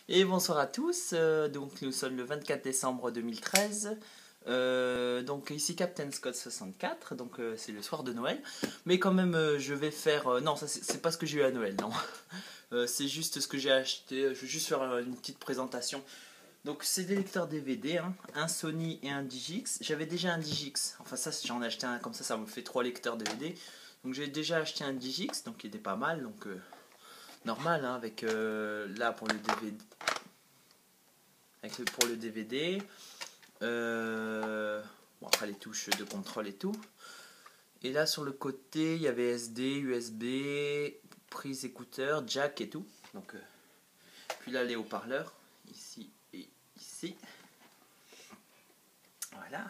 Et bonsoir à tous, donc nous sommes le 24 décembre 2013, donc ici Captain Scott 64, donc c'est le soir de Noël, mais quand même je vais faire, non ça c'est pas ce que j'ai eu à Noël, non, c'est juste ce que j'ai acheté, je vais juste faire une petite présentation. Donc c'est des lecteurs DVD, hein, un Sony et un Digix, j'avais déjà un Digix, enfin ça j'en ai acheté un, comme ça me fait 3 lecteurs DVD, donc j'ai déjà acheté un Digix, donc il était pas mal, donc normal, hein, avec là pour le DVD. Pour le DVD, bon, après les touches de contrôle et tout. Et là sur le côté, il y avait SD, USB, prise écouteur, jack et tout. Donc, puis là les haut-parleurs, ici et ici. Voilà.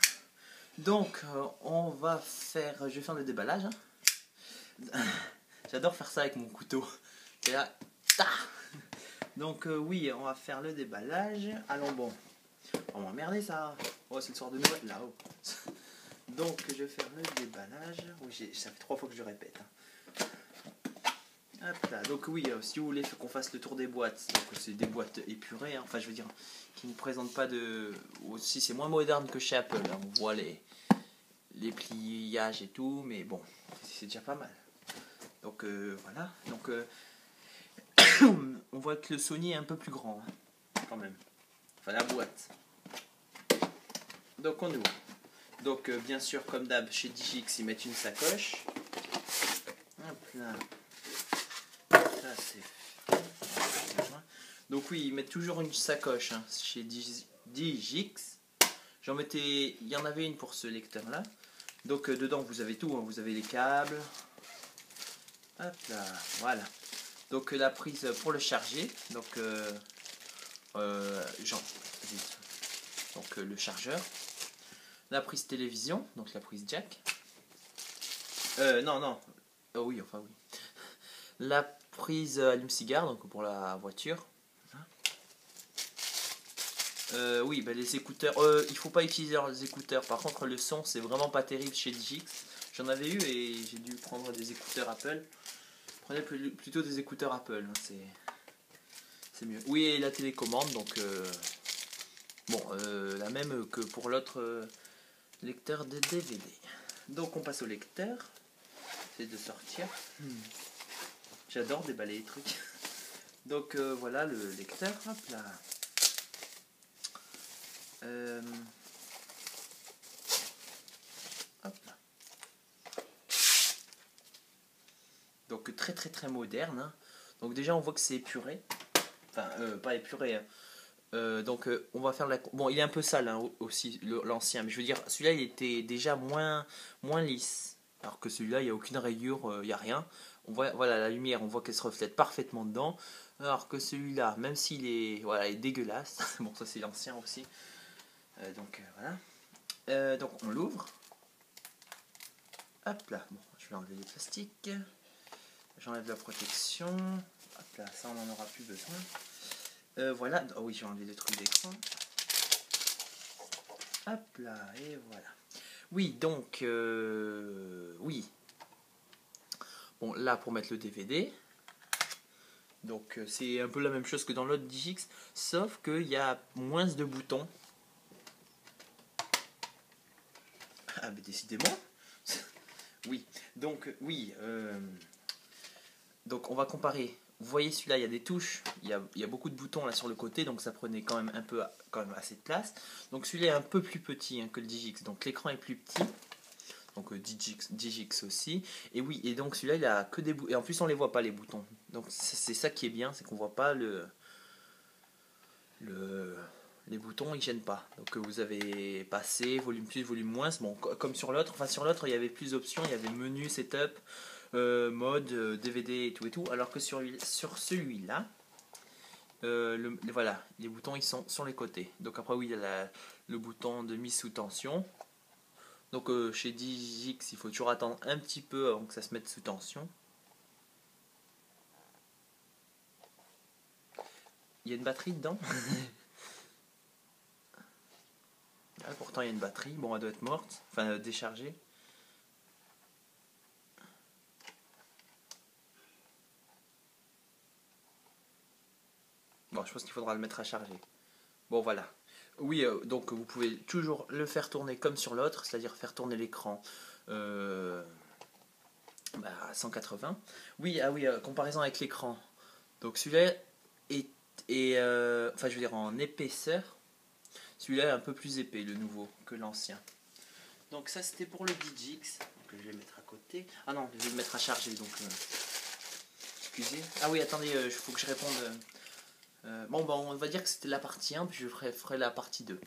Donc, on va faire, je vais faire le déballage. Hein. J'adore faire ça avec mon couteau. Et là, ta. Donc oui, on va faire le déballage. Allons bon. On va m'emmerder ça. Oh, c'est le soir de Noël là-haut. Donc je vais faire le déballage. Oui, ça fait 3 fois que je répète. Hop là. Donc oui, si vous voulez qu'on fasse le tour des boîtes, donc c'est des boîtes épurées. Hein. Enfin, je veux dire, qui ne présentent pas de. Aussi, c'est moins moderne que chez Apple. Hein. On voit les pliages et tout, mais bon, c'est déjà pas mal. Donc voilà. Donc on voit que le Sony est un peu plus grand, hein, quand même. Enfin, la boîte. Donc on ouvre. Donc bien sûr, comme d'hab, chez Digix, ils mettent une sacoche. Hop là. Ça c'est. Donc oui, ils mettent toujours une sacoche, hein, chez Digix. J'en mettais, il y en avait une pour ce lecteur-là. Donc dedans vous avez tout, hein, vous avez les câbles. Hop là, voilà. Donc la prise pour le charger. Donc donc le chargeur. La prise télévision, donc la prise jack. Non. Oh oui, enfin oui. La prise allume-cigare, donc pour la voiture. Oui, bah les écouteurs. Il faut pas utiliser les écouteurs. Par contre, le son, c'est vraiment pas terrible chez Digix. J'en avais eu et j'ai dû prendre des écouteurs Apple. Prenez plutôt des écouteurs Apple, hein, c'est mieux. Oui, et la télécommande, donc bon, la même que pour l'autre lecteur de DVD. Donc on passe au lecteur. C'est de sortir. J'adore déballer les trucs. Donc voilà le lecteur. Hop là. Hop là. Donc très moderne. Hein. Donc déjà on voit que c'est épuré. Enfin pas épuré. Hein. Donc on va faire la. Bon, il est un peu sale, hein, aussi l'ancien, mais je veux dire celui-là il était déjà moins lisse. Alors que celui-là il n'y a aucune rayure, il n'y a rien. On voit, voilà, la lumière, on voit qu'elle se reflète parfaitement dedans. Alors que celui-là, même s'il est, voilà, il est dégueulasse. Bon, ça c'est l'ancien aussi. Donc voilà. Donc on l'ouvre. Hop là. Bon, je vais enlever les plastiques. J'enlève la protection. Hop là, ça on n'en aura plus besoin. Voilà. Oh oui, j'ai enlevé le truc d'écran. Hop là, et voilà. Oui, donc, oui. Bon, là, pour mettre le DVD. Donc, c'est un peu la même chose que dans l'autre Digix, sauf qu'il y a moins de boutons. Ah, mais décidément. Oui, donc, oui. Donc, on va comparer. Vous voyez, celui-là, il y a des touches. Il y a beaucoup de boutons là sur le côté, donc ça prenait quand même assez de place. Donc, celui-là est un peu plus petit, hein, que le Digix. Donc, l'écran est plus petit. Donc Digix aussi. Et oui, et donc celui-là, il a que des boutons. Et en plus, on les voit pas, les boutons. Donc c'est ça qui est bien, c'est qu'on voit pas les boutons, ils gênent pas. Donc vous avez passé, volume plus, volume moins. Bon, comme sur l'autre. Enfin, sur l'autre, il y avait plus d'options. Il y avait menu, setup, mode, DVD et tout et tout. Alors que sur celui-là, voilà, les boutons, ils sont sur les côtés. Donc après, oui, il y a le bouton de mise sous tension. Donc chez Digix, il faut toujours attendre un petit peu avant que ça se mette sous tension. Il y a une batterie dedans. Ah, pourtant il y a une batterie. Bon, elle doit être morte. Enfin, déchargée. Bon, je pense qu'il faudra le mettre à charger. Bon, voilà. Oui, donc vous pouvez toujours le faire tourner comme sur l'autre, c'est-à-dire faire tourner l'écran à 180. Oui, ah oui, comparaison avec l'écran. Donc celui-là enfin je veux dire en épaisseur, celui-là est un peu plus épais, le nouveau, que l'ancien. Donc ça c'était pour le DJX, que je vais mettre à côté. Ah non, je vais le mettre à charger, donc excusez. Ah oui, attendez, il faut que je réponde. Bon, on va dire que c'était la partie 1, puis je ferai la partie 2.